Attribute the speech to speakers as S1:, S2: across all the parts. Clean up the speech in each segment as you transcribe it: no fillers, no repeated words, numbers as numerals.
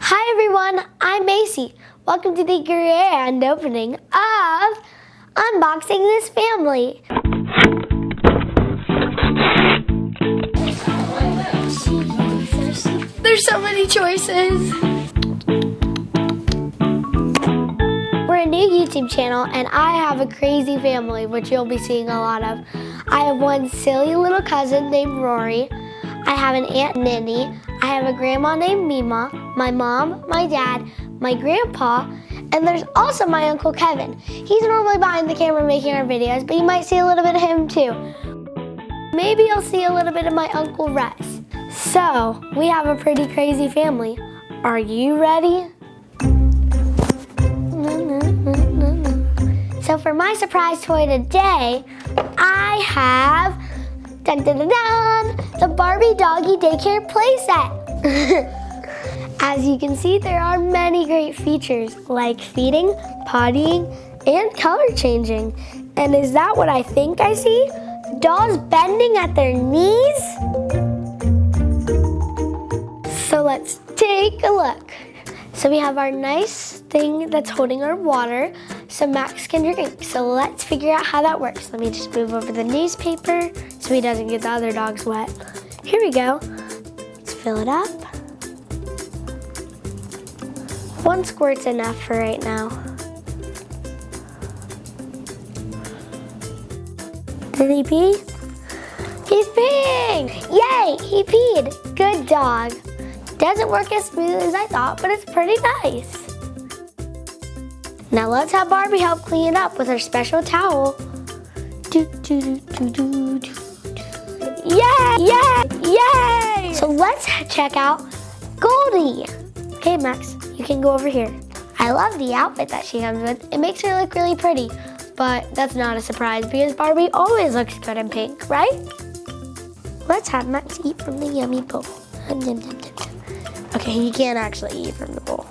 S1: Hi everyone, I'm Macie. Welcome to the grand opening of Unboxing This Family. There's so many choices. We're a new YouTube channel and I have a crazy family, which you'll be seeing a lot of. I have one silly little cousin named Rory. I have an Aunt Ninny. I have a grandma named Mima, my mom, my dad, my grandpa, and there's also my Uncle Kevin. He's normally behind the camera making our videos, but you might see a little bit of him too. Maybe you'll see a little bit of my Uncle Rex. So, we have a pretty crazy family. Are you ready? So for my surprise toy today, I have dun, dun, dun, dun, the Barbie Doggie daycare playset. As you can see, there are many great features like feeding, pottying, and color changing. And is that what I think I see? Dolls bending at their knees? So let's take a look. So we have our nice thing that's holding our water so Max can drink. So let's figure out how that works. Let me just move over the newspaper so he doesn't get the other dogs wet. Here we go. Let's fill it up. One squirt's enough for right now. Did he pee? He's peeing! Yay, he peed. Good dog. Doesn't work as smooth as I thought, but it's pretty nice. Now let's have Barbie help clean it up with her special towel. Yay! Yay! Yay! So let's check out Goldie. Okay, Max, you can go over here. I love the outfit that she comes with. It makes her look really pretty, but that's not a surprise because Barbie always looks good in pink, right? Let's have Max eat from the yummy bowl. Okay, he can't actually eat from the bowl.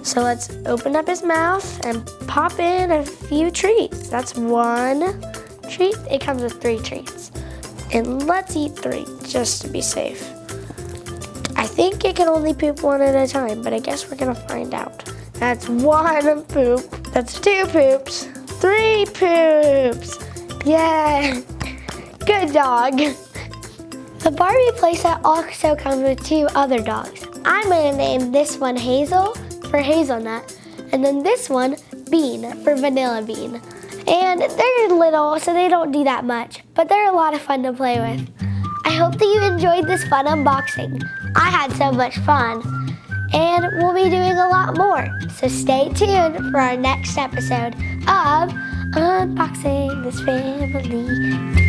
S1: So let's open up his mouth and pop in a few treats. That's one treat. It comes with 3 treats. And let's eat 3 just to be safe. I think it can only poop 1 at a time, but I guess we're gonna find out. That's 1 poop. That's 2 poops. 3 poops. Yeah. Good dog. The Barbie playset also comes with 2 other dogs. I'm gonna name this one Hazel for Hazelnut, and then this one Bean for Vanilla Bean. And they're little, so they don't do that much, but they're a lot of fun to play with. I hope that you enjoyed this fun unboxing. I had so much fun, and we'll be doing a lot more. So stay tuned for our next episode of Unboxing This Family.